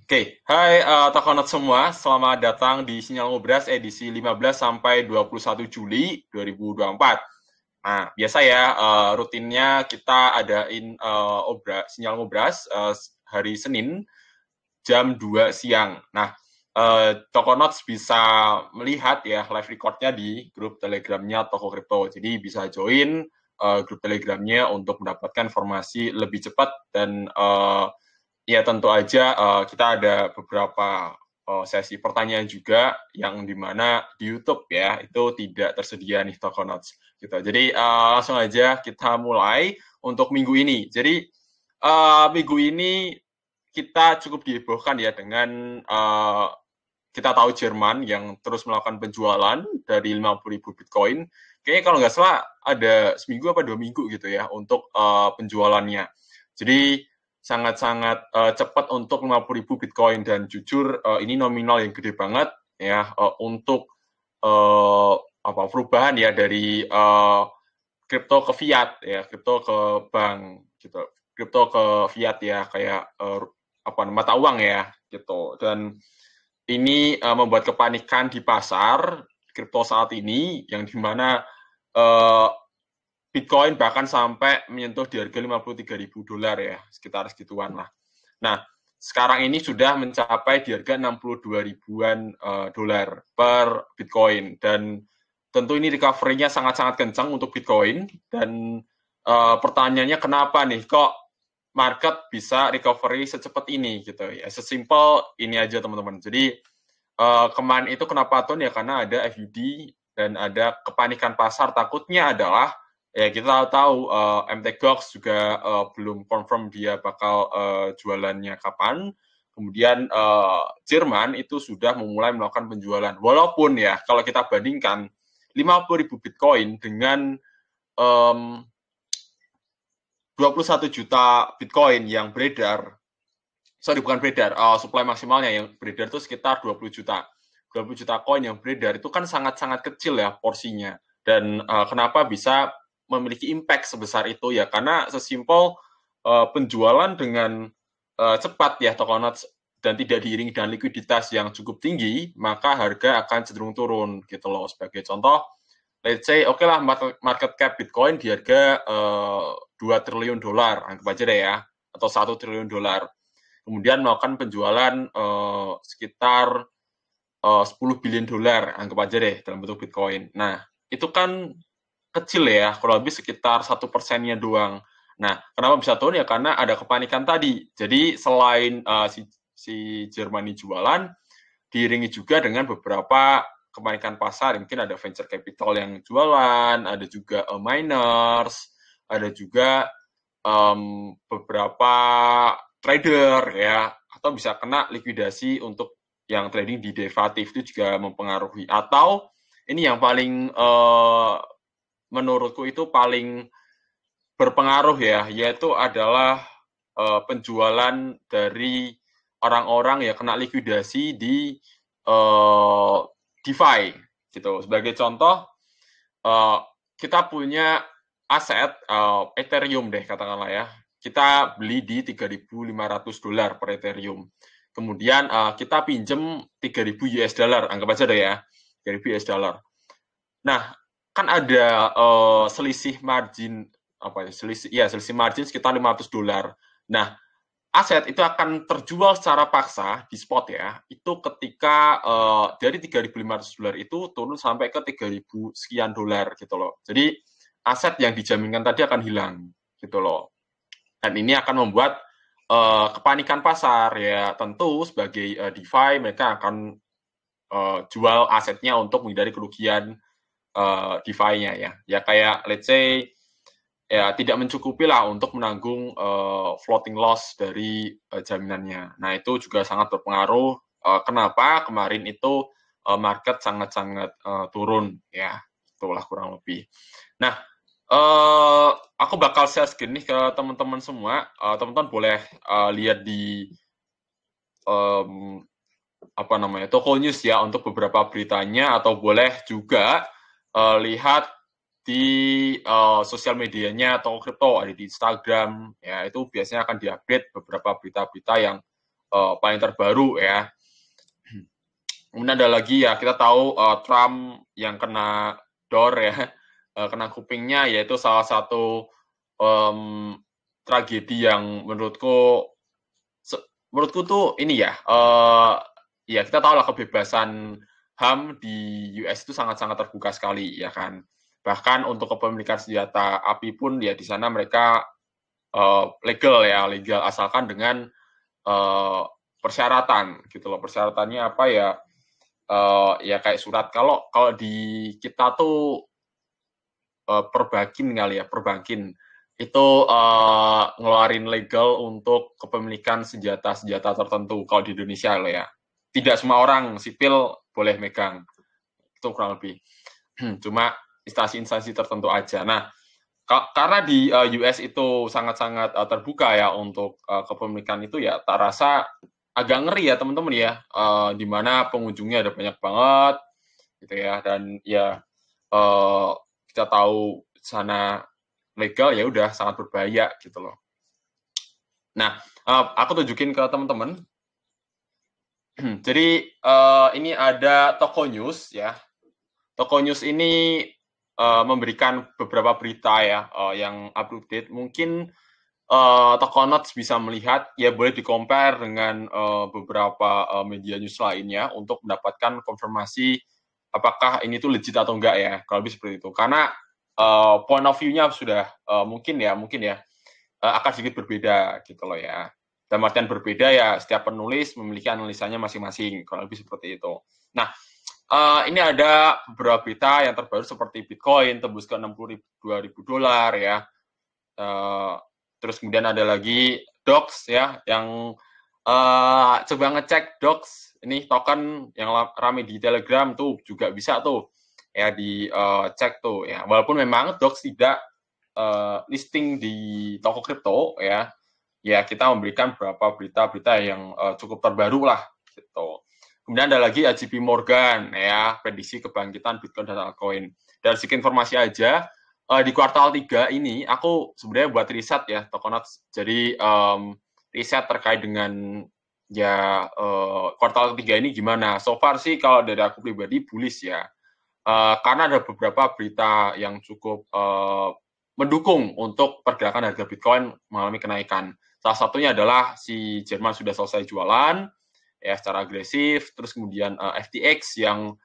Oke, hai Tokonot semua, selamat datang di Sinyal Ngobras edisi 15 sampai 21 Juli 2024. Nah, biasa ya, rutinnya kita adain Sinyal Ngobras hari Senin jam 2 siang. Nah, Tokonot bisa melihat ya live recordnya di grup Telegramnya Toko Kripto. Jadi bisa join grup Telegramnya untuk mendapatkan informasi lebih cepat dan ya tentu aja kita ada beberapa sesi pertanyaan juga yang dimana di YouTube ya itu tidak tersedia nih Tokonauts gitu. Jadi langsung aja kita mulai untuk minggu ini. Jadi minggu ini kita cukup dihebohkan ya dengan kita tahu Jerman yang terus melakukan penjualan dari 50.000 Bitcoin. Kayaknya kalau nggak salah ada seminggu apa 2 minggu gitu ya untuk penjualannya. Jadi sangat-sangat cepat untuk 50.000 Bitcoin dan jujur ini nominal yang gede banget ya untuk uh, apa perubahan ya dari kripto ke fiat ya, kripto ke bank gitu. Kripto ke fiat ya kayak apa mata uang ya gitu. Dan ini membuat kepanikan di pasar kripto saat ini yang dimana uh, Bitcoin bahkan sampai menyentuh di harga 53.000 dolar ya, sekitar segituan lah. Nah, sekarang ini sudah mencapai di harga 62 ribuan dolar per Bitcoin dan tentu ini recovery-nya sangat-sangat kencang untuk Bitcoin dan pertanyaannya kenapa nih kok market bisa recovery secepat ini gitu ya. Sesimpel ini aja teman-teman. Jadi kemarin itu kenapa turun ya karena ada FUD dan ada kepanikan pasar takutnya adalah ya kita tahu MT Gox juga belum confirm dia bakal jualannya kapan. Kemudian Jerman itu sudah memulai melakukan penjualan. Walaupun ya kalau kita bandingkan 50.000 Bitcoin dengan 21 juta Bitcoin yang beredar, sorry bukan beredar, supply maksimalnya yang beredar itu sekitar 20 juta. 20 juta koin yang beredar itu kan sangat-sangat kecil ya porsinya. Dan kenapa bisa memiliki impact sebesar itu ya karena sesimpel penjualan dengan cepat ya Tokonot dan tidak diiringi dengan likuiditas yang cukup tinggi, maka harga akan cenderung turun gitu loh. Sebagai contoh, let's say oke lah market cap Bitcoin di harga 2 triliun dolar, anggap aja deh ya, atau 1 triliun dolar. Kemudian melakukan penjualan sekitar 10 billion dolar, anggap aja deh dalam bentuk Bitcoin. Nah, itu kan kecil ya, kurang lebih sekitar 1%-nya doang. Nah, kenapa bisa turun ya? Karena ada kepanikan tadi. Jadi selain si Jermani jualan, diiringi juga dengan beberapa kepanikan pasar. Mungkin ada venture capital yang jualan, ada juga miners, ada juga beberapa trader ya, atau bisa kena likuidasi untuk yang trading di derivatif itu juga mempengaruhi. Atau ini yang paling menurutku itu paling berpengaruh ya, yaitu adalah penjualan dari orang-orang yang kena likuidasi di DeFi gitu. Sebagai contoh, uh, kita punya aset Ethereum deh katakanlah ya. Kita beli di 3.500 dolar per Ethereum. Kemudian kita pinjem 3.000 US dollar, anggap aja deh ya, 3.000 US dollar. Nah, kan ada selisih margin apa ya? Selisih margin sekitar 500 dolar. Nah, aset itu akan terjual secara paksa di spot ya, itu ketika dari 3.500 dolar itu turun sampai ke 3.000 sekian dolar gitu loh. Jadi aset yang dijaminkan tadi akan hilang gitu loh. Dan ini akan membuat kepanikan pasar ya. Tentu sebagai DeFi mereka akan jual asetnya untuk menghindari kerugian DeFi-nya ya. Ya kayak let's say ya tidak mencukupi lah untuk menanggung floating loss dari jaminannya. Nah itu juga sangat berpengaruh. Kenapa kemarin itu market sangat-sangat turun ya, itulah kurang lebih. Nah, aku bakal share screen nih ke teman-teman semua. Teman-teman boleh lihat di um, apa namanya toko news ya untuk beberapa beritanya atau boleh juga lihat di sosial medianya Toko Kripto ada di Instagram ya itu biasanya akan diupdate beberapa berita-berita yang paling terbaru ya. Kemudian ada lagi ya, kita tahu Trump yang kena door ya, kena kupingnya, yaitu salah satu tragedi yang menurutku tuh ini ya, ya kita tahu lah kebebasan HAM di US itu sangat-sangat terbuka sekali ya kan. Bahkan untuk kepemilikan senjata api pun ya di sana mereka legal asalkan dengan persyaratan gitu loh. Persyaratannya apa ya? Ya kayak surat. Kalau di kita tuh perbankin itu ngeluarin legal untuk kepemilikan senjata tertentu kalau di Indonesia loh ya. Tidak semua orang sipil boleh megang. Itu kurang lebih. Cuma instansi-instansi tertentu aja. Nah, karena di US itu sangat-sangat terbuka ya untuk kepemilikan itu ya, tak rasa agak ngeri ya teman-teman ya, di mana pengunjungnya ada banyak banget gitu ya, dan ya kita tahu sana legal ya udah sangat berbahaya gitu loh. Nah, aku tunjukin ke teman-teman. Jadi ini ada Toko News ya. Toko News ini memberikan beberapa berita ya yang update. Mungkin Toko Notes bisa melihat, ya boleh di-compare dengan beberapa media news lainnya untuk mendapatkan konfirmasi apakah ini tuh legit atau enggak ya, kalau lebih seperti itu. Karena point of view-nya sudah mungkin ya akan sedikit berbeda gitu loh ya. Dalam artian berbeda ya, setiap penulis memiliki analisanya masing-masing, kalau lebih seperti itu. Nah, ini ada beberapa berita yang terbaru seperti Bitcoin tembus ke $62.000 ya. Terus kemudian ada lagi Dox ya, yang coba ngecek Dox, ini token yang rame di Telegram tuh juga bisa tuh ya dicek tuh ya. Walaupun memang Dox tidak listing di toko kripto ya, ya kita memberikan beberapa berita-berita yang cukup terbaru lah gitu. Kemudian ada lagi JP Morgan ya, prediksi kebangkitan Bitcoin dan altcoin. Dari segi informasi aja, di kuartal 3 ini aku sebenarnya buat riset ya, Tokonauts. Jadi riset terkait dengan ya kuartal 3 ini gimana. So far sih kalau dari aku pribadi bullish ya. Karena ada beberapa berita yang cukup mendukung untuk pergerakan harga Bitcoin mengalami kenaikan. Salah satunya adalah si Jerman sudah selesai jualan ya secara agresif, terus kemudian FTX yang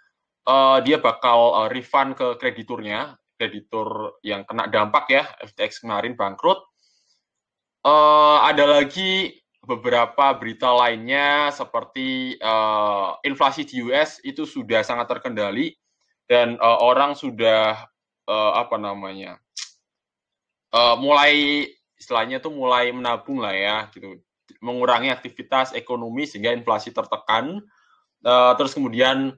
dia bakal refund ke krediturnya, kreditur yang kena dampak ya, FTX kemarin bangkrut. Ada lagi beberapa berita lainnya seperti inflasi di US itu sudah sangat terkendali dan orang sudah mulai istilahnya tuh mulai menabung lah ya gitu, mengurangi aktivitas ekonomi sehingga inflasi tertekan. Terus kemudian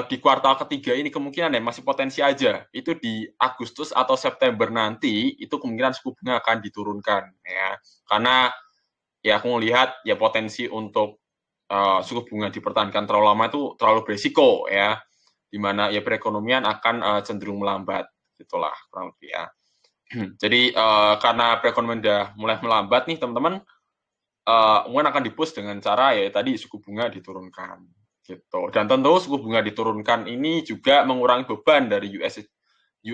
di kuartal ketiga ini kemungkinan ya masih potensi aja itu di Agustus atau September nanti itu kemungkinan suku bunga akan diturunkan ya, karena ya aku melihat ya potensi untuk suku bunga dipertahankan terlalu lama itu terlalu berisiko ya, di mana ya perekonomian akan cenderung melambat gitulah kurang lebih ya. Jadi karena perekonomian udah mulai melambat nih teman-teman, mungkin akan dipush dengan cara ya tadi suku bunga diturunkan gitu. Dan tentu suku bunga diturunkan ini juga mengurangi beban dari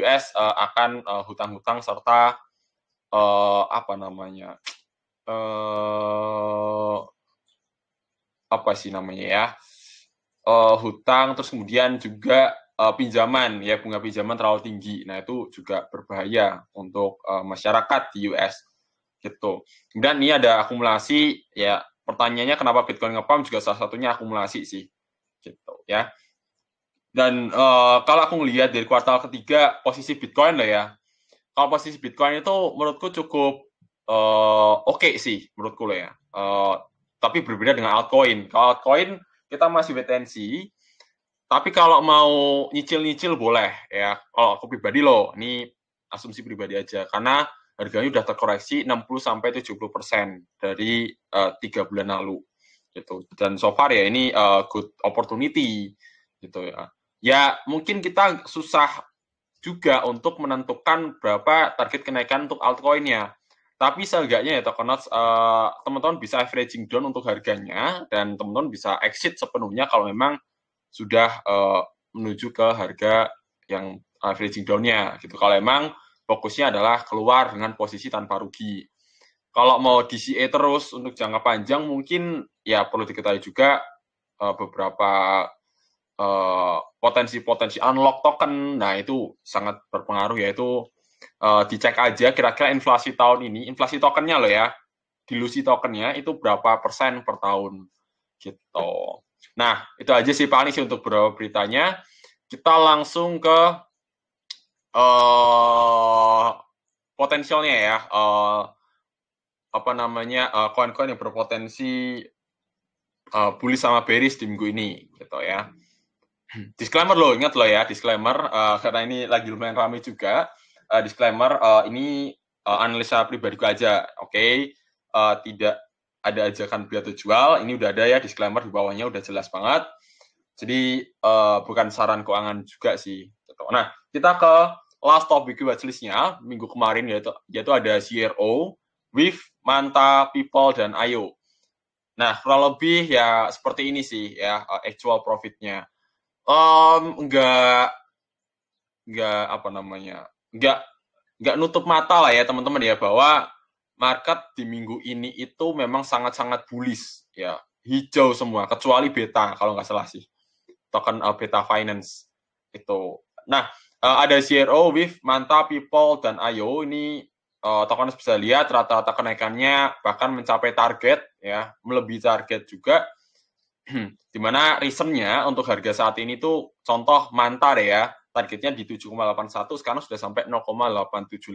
US akan hutang-hutang serta hutang, terus kemudian juga pinjaman ya, bunga pinjaman terlalu tinggi. Nah, itu juga berbahaya untuk masyarakat di US gitu. Kemudian ini ada akumulasi ya, pertanyaannya kenapa Bitcoin nge-pump juga salah satunya akumulasi sih gitu ya. Dan kalau aku ngelihat dari kuartal ketiga posisi Bitcoin lah ya, kalau posisi Bitcoin itu menurutku cukup oke sih menurutku lah ya, tapi berbeda dengan altcoin. Kalau altcoin kita masih wait and see, tapi kalau mau nyicil-nyicil boleh ya. Kalau aku pribadi loh, ini asumsi pribadi aja, karena harganya udah terkoreksi 60-70% dari 3 bulan lalu gitu. Dan so far ya ini good opportunity gitu ya. Ya mungkin kita susah juga untuk menentukan berapa target kenaikan untuk altcoin-nya. Tapi seenggaknya ya Tokonauts, teman-teman bisa averaging down untuk harganya dan teman-teman bisa exit sepenuhnya kalau memang sudah menuju ke harga yang averaging down-nya gitu. Kalau memang fokusnya adalah keluar dengan posisi tanpa rugi. Kalau mau DCA terus untuk jangka panjang mungkin ya perlu diketahui juga beberapa potensi-potensi unlock token. Nah, itu sangat berpengaruh, yaitu dicek aja kira-kira inflasi tahun ini, inflasi tokennya loh ya, dilusi tokennya itu berapa persen per tahun gitu. Nah, itu aja sih paling sih untuk beberapa beritanya. Kita langsung ke potensialnya ya, apa namanya, koin-koin yang berpotensi bullish sama bearish di minggu ini gitu ya. Disclaimer loh, ingat loh ya, disclaimer karena ini lagi lumayan ramai juga. Disclaimer ini analisa pribadiku aja, oke? Tidak ada ajakan beli atau jual. Ini udah ada ya disclaimer di bawahnya, udah jelas banget. Jadi bukan saran keuangan juga sih. Gitu. Nah, kita ke last topic watchlist-nya minggu kemarin yaitu ada CRO, WIF, Manta, People, dan IO. Nah, kurang lebih ya seperti ini sih ya actual profit-nya. Enggak apa namanya, enggak nutup mata lah ya teman-teman ya bahwa market di minggu ini itu memang sangat-sangat bullish ya, hijau semua kecuali beta kalau nggak salah sih, token beta finance itu. Nah, ada CRO, WIF, Manta, People, dan IO ini token bisa lihat rata-rata kenaikannya bahkan mencapai target ya, melebihi target juga. Dimana reasonnya untuk harga saat ini tuh contoh Manta deh ya, targetnya di 7,81, sekarang sudah sampai 0,8785.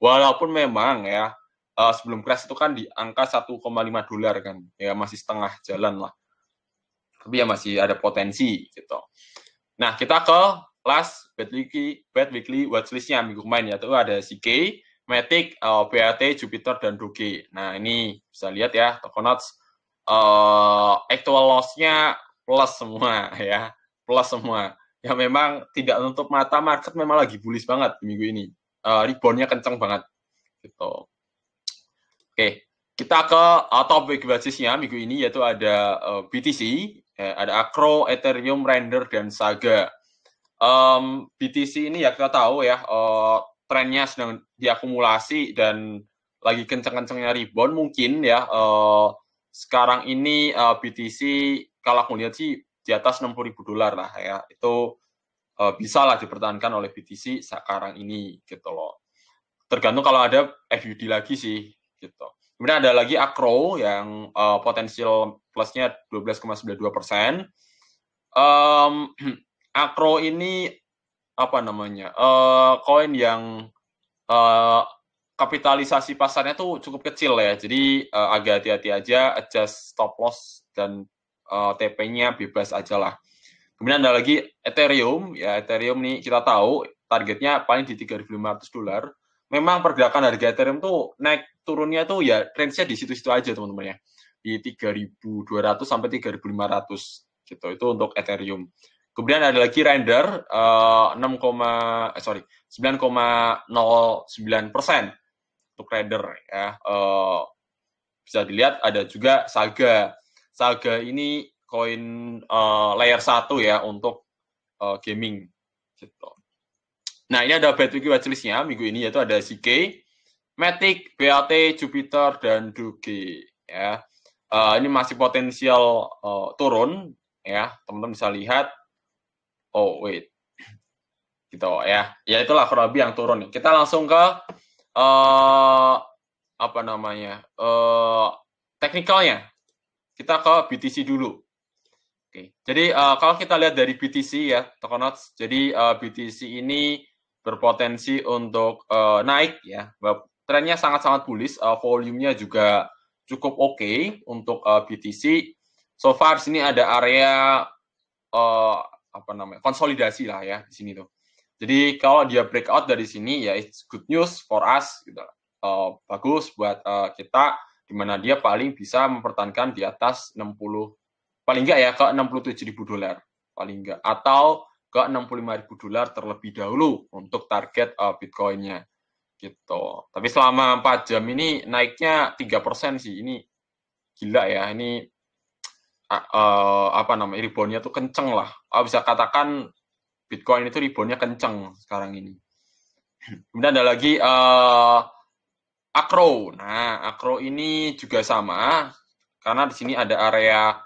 Walaupun memang ya sebelum crash itu kan di angka 1,5 dolar kan, ya masih setengah jalan lah. Tapi ya masih ada potensi gitu. Nah, kita ke last bad weekly watchlist-nya minggu kemarin, yaitu ada CK, Matic, BAT, Jupiter, dan Doge. Nah, ini bisa lihat ya, Tokonauts actual loss-nya plus semua ya, plus semua. Ya memang tidak menutup mata, market memang lagi bullish banget di minggu ini. Rebound-nya kenceng banget gitu. Oke, kita ke topik basisnya minggu ini, yaitu ada BTC, ada Akro, Ethereum, Render, dan Saga. BTC ini ya kita tahu ya, trennya sedang diakumulasi dan lagi kenceng-kencengnya rebound mungkin ya. Sekarang ini BTC kalau aku lihat sih di atas 60.000 dolar lah ya, itu bisa lah dipertahankan oleh BTC sekarang ini gitu loh. Tergantung kalau ada FUD lagi sih gitu. Kemudian ada lagi Akro yang potensial plusnya 12,92%. Akro ini apa namanya, koin yang kapitalisasi pasarnya tuh cukup kecil ya, jadi agak hati-hati aja, adjust stop loss dan TP-nya bebas aja lah. Kemudian ada lagi Ethereum, ya Ethereum nih kita tahu targetnya paling di 3.500 dolar. Memang pergerakan harga Ethereum tuh naik turunnya tuh ya range-nya di situ-situ aja teman-teman ya, di 3.200 sampai 3.500 gitu, itu untuk Ethereum. Kemudian ada lagi Render 9,09% untuk Render ya. Bisa dilihat ada juga Saga. Saga ini koin layer 1 ya untuk gaming gitu. Nah, ini ada bad weekly watchlist-nya minggu ini, yaitu ada CK, Matic, BAT, Jupiter, dan Doge ya. Ini masih potensial turun ya, teman-teman bisa lihat. Oh wait, gitu ya. Ya itulah kurang lebih yang turun nih. Kita langsung ke apa namanya, teknikalnya. Kita ke BTC dulu. Oke, jadi kalau kita lihat dari BTC ya, Tokonauts, jadi BTC ini berpotensi untuk naik ya. Trennya sangat-sangat bullish, volumenya juga cukup oke untuk BTC. So far di sini ada area apa namanya, konsolidasi lah ya di sini tuh. Jadi kalau dia breakout dari sini ya it's good news for us gitu. Bagus buat kita, di mana dia paling bisa mempertahankan di atas 60, paling enggak ya ke 67.000 dolar paling enggak, atau ke 65.000 dolar terlebih dahulu untuk target Bitcoin-nya gitu. Tapi selama 4 jam ini naiknya 3% sih. Ini gila ya. Ini apa namanya? Reboundnya tuh kenceng lah. Bisa katakan Bitcoin itu reboundnya kenceng sekarang ini. Kemudian ada lagi Akro. Nah, Akro ini juga sama karena di sini ada area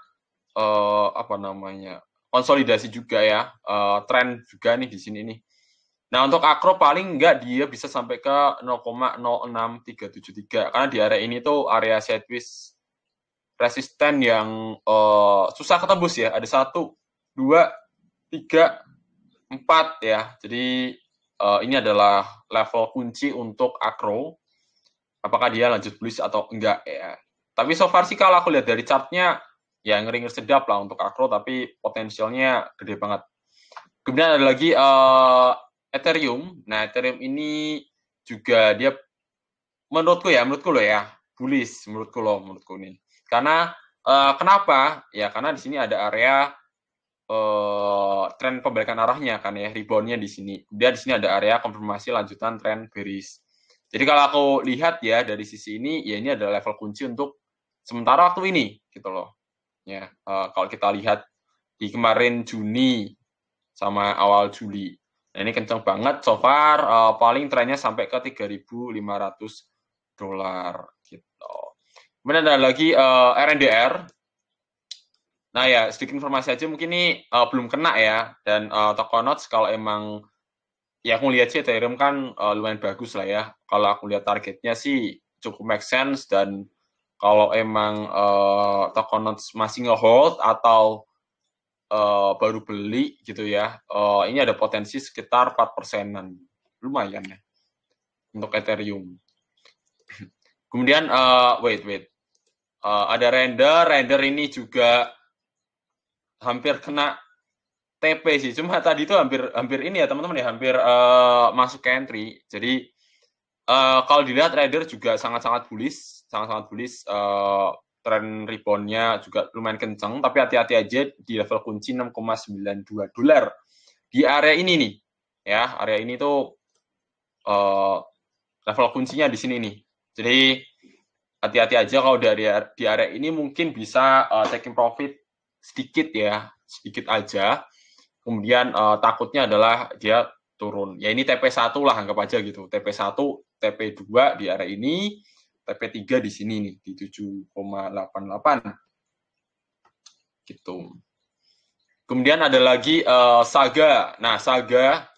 apa namanya? Konsolidasi juga ya. Tren juga nih di sini nih. Nah, untuk Akro paling enggak dia bisa sampai ke 0,06373 karena di area ini tuh area sideways resisten yang susah ketembus ya. Ada 1, 2, 3, 4 ya. Jadi ini adalah level kunci untuk Akro. Apakah dia lanjut bullish atau enggak ya. Tapi so far sih kalau aku lihat dari chartnya ya ngeri-ngeri sedap lah untuk Akro, tapi potensialnya gede banget. Kemudian ada lagi Ethereum. Nah, Ethereum ini juga dia menurutku loh ya, bullish menurutku nih. Karena kenapa? Ya karena di sini ada area tren pembalikan arahnya kan ya, reboundnya di sini. Dia di sini ada area konfirmasi lanjutan tren bearish. Jadi kalau aku lihat ya dari sisi ini, ya ini adalah level kunci untuk sementara waktu ini gitu loh. Ya, kalau kita lihat di kemarin Juni sama awal Juli. Nah, ini kenceng banget so far, paling trennya sampai ke $3.500 gitu. Kemudian ada lagi RNDR. Nah ya, sedikit informasi aja mungkin ini belum kena ya, dan Tokonots kalau emang ya aku lihat sih Ethereum kan lumayan bagus lah ya. Kalau aku lihat targetnya sih cukup make sense, dan kalau emang Tokonots masih nge-hold atau baru beli gitu ya, ini ada potensi sekitar 4%-an. Lumayan ya untuk Ethereum. Kemudian wait. Ada render ini juga hampir kena TP sih. Cuma tadi itu hampir ini ya teman-teman ya, hampir masuk ke entry. Jadi kalau dilihat render juga sangat-sangat bullish, tren reboundnya juga lumayan kenceng, tapi hati-hati aja di level kunci $6,92 di area ini nih. Ya, area ini tuh level kuncinya di sini nih. Jadi hati-hati aja kalau di area ini mungkin bisa taking profit sedikit ya, sedikit aja. Kemudian takutnya adalah dia turun. Ya ini TP1 lah anggap aja gitu. TP1, TP2 di area ini, TP3 di sini nih di 7,88 gitu. Kemudian ada lagi Saga. Nah, Saga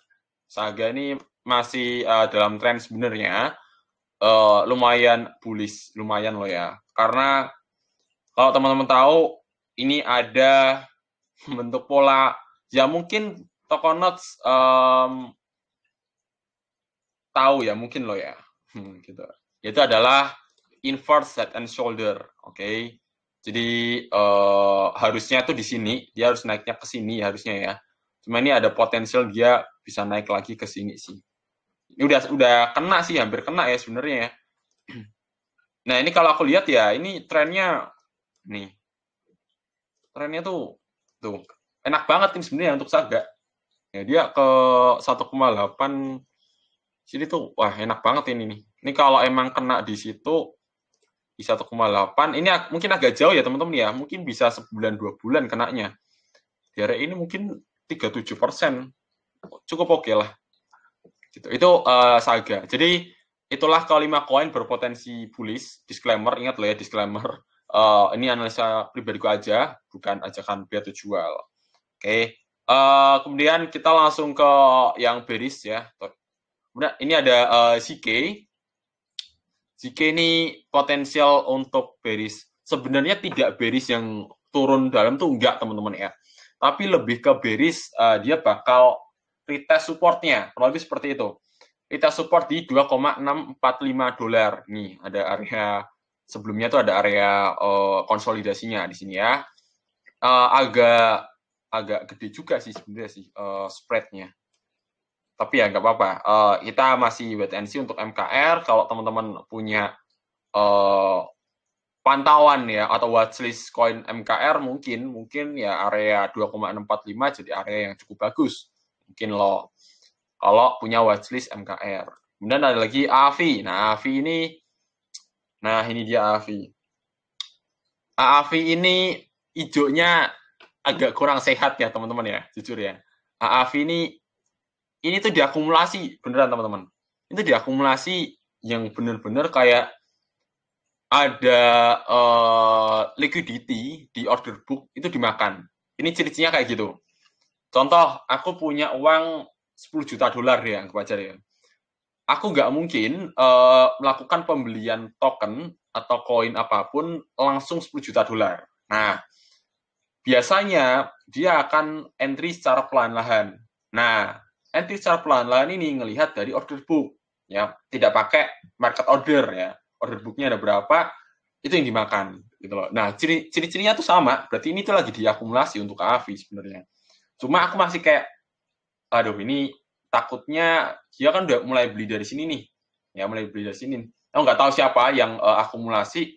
ini masih dalam tren sebenarnya lumayan bullish, lumayan loh ya. Karena kalau teman-teman tahu ini ada bentuk pola, ya mungkin Tokonots tahu ya, mungkin loh ya. Gitu. Itu adalah inverse head and shoulder, oke. Okay? Jadi harusnya tuh di sini, dia harus naiknya ke sini harusnya ya. Cuma ini ada potensial dia bisa naik lagi ke sini sih. Ini udah kena sih, hampir kena ya sebenarnya ya. Nah, ini kalau aku lihat ya, ini trennya nih. Trennya tuh enak banget ini sebenarnya untuk Saga. Ya, dia ke 1,8 sini tuh wah enak banget ini nih. Ini kalau emang kena di situ di 1,8, ini mungkin agak jauh ya teman-teman ya. Mungkin bisa sebulan 2 bulan kenanya. Di area ini mungkin 37%. Cukup oke lah. Gitu. Itu Saga. Jadi itulah kelima koin berpotensi bullish. Disclaimer, ingat loh ya disclaimer. Ini analisa pribadiku aja, bukan ajakan beli atau jual. Oke. Kemudian kita langsung ke yang bearish ya. Kemudian ini ada ZK. ZK ini potensial untuk bearish. Sebenarnya tidak bearish yang turun dalam tuh enggak teman-teman ya. Tapi lebih ke bearish dia bakal retest supportnya. Kurang lebih seperti itu. Retest support di $2,645. Nih ada area sebelumnya tuh ada area konsolidasinya di sini ya. Agak gede juga sih sebenarnya sih spreadnya. Tapi ya nggak apa-apa. Kita masih wait and see untuk MKR. Kalau teman-teman punya pantauan ya atau watchlist koin MKR mungkin ya area 2,645 jadi area yang cukup bagus. Mungkin lo kalau punya watchlist MKR. Kemudian ada lagi AAVI. Nah, AAVI ini, nah ini dia AAVI. AAVI ini hijaunya agak kurang sehat ya teman-teman ya, jujur ya. AAVI ini tuh diakumulasi beneran teman-teman. Itu diakumulasi yang bener-bener kayak ada liquidity di order book itu dimakan. Ini ciri-cirinya kayak gitu. Contoh, aku punya uang 10 juta dolar ya, anggap aja ya. Aku nggak mungkin melakukan pembelian token atau koin apapun langsung 10 juta dolar. Nah, biasanya dia akan entry secara pelan-lahan. Nah, entry secara pelan-lahan ini ngelihat dari order book, ya, tidak pakai market order ya. Order booknya ada berapa, itu yang dimakan gitu loh. Nah, ciri-cirinya tuh sama, berarti ini tuh lagi diakumulasi untuk AAVI sebenarnya. Cuma aku masih kayak, aduh ini takutnya dia kan udah mulai beli dari sini nih, ya mulai beli dari sini. Aku nggak tahu siapa yang akumulasi.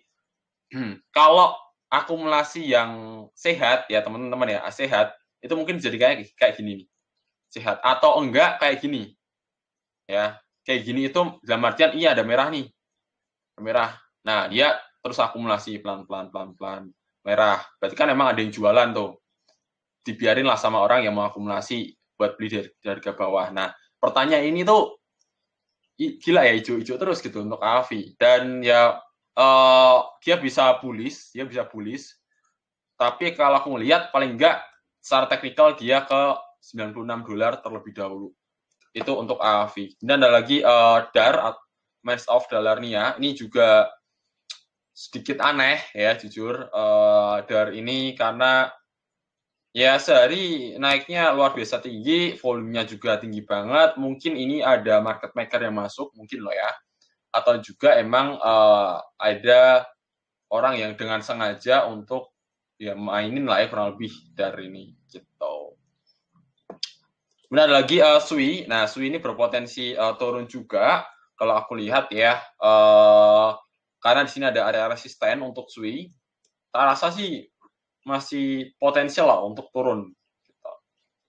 Kalau akumulasi yang sehat ya teman-teman ya, sehat itu mungkin jadi kayak gini nih, sehat atau enggak kayak gini, ya kayak gini itu dalam artian iya ada merah nih, merah. Nah dia terus akumulasi pelan-pelan merah. Berarti kan emang ada yang jualan tuh. Dibiarin lah sama orang yang mau akumulasi buat beli dari harga bawah. Nah pertanyaan ini tuh gila ya hijau-hijau terus gitu untuk AFI dan ya dia bisa bullish. Tapi kalau aku ngelihat paling enggak secara teknikal dia ke 96 dolar terlebih dahulu. Itu untuk AFI. Dan ada lagi DAR, Mass of Dollarnia. Ini juga sedikit aneh ya jujur DAR ini karena ya sehari naiknya luar biasa tinggi, volumenya juga tinggi banget. Mungkin ini ada market maker yang masuk, mungkin loh ya. Atau juga emang ada orang yang dengan sengaja untuk ya mainin lah ya kurang lebih dari ini gitu. Kemudian ada lagi Sui. Nah, Sui ini berpotensi turun juga kalau aku lihat ya. Karena di sini ada area resisten untuk Sui. Tak rasa sih masih potensial lah untuk turun gitu,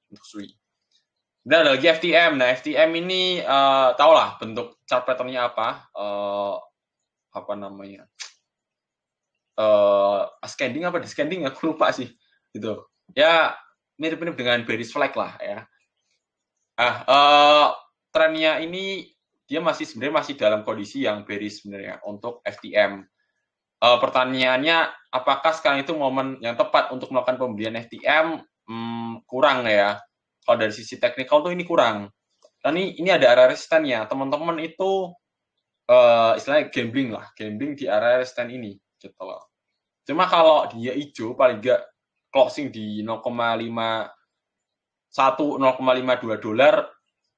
untuk Sui. Dan ada lagi FTM. Nah, FTM ini tau lah bentuk chart pattern-nya apa namanya? Scanning apa descending aku lupa sih gitu ya, mirip-mirip dengan bearish flag lah ya. Trennya ini dia sebenarnya masih dalam kondisi yang bearish sebenarnya untuk FTM. Pertanyaannya apakah sekarang itu momen yang tepat untuk melakukan pembelian FTM? Kurang ya, kalau dari sisi teknikal tuh ini kurang. Dan ini ada area resistannya teman-teman itu istilahnya gambling di area resisten ini gitu loh. Cuma kalau dia hijau paling nggak closing di 0,51 0,52 dolar,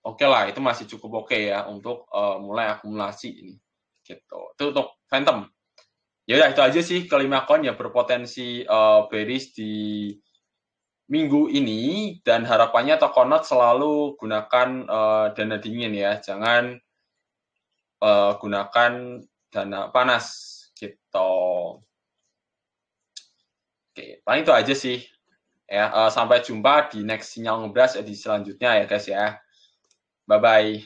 oke lah itu masih cukup oke ya untuk mulai akumulasi ini gitu. Itu untuk Phantom. Ya udah itu aja sih kelima coin yang berpotensi bearish di minggu ini dan harapannya Tokonot selalu gunakan dana dingin ya, jangan gunakan dana panas gitu. Oke, paling itu aja sih. Ya, sampai jumpa di next sinyal ngebras edisi selanjutnya ya guys ya. Bye bye.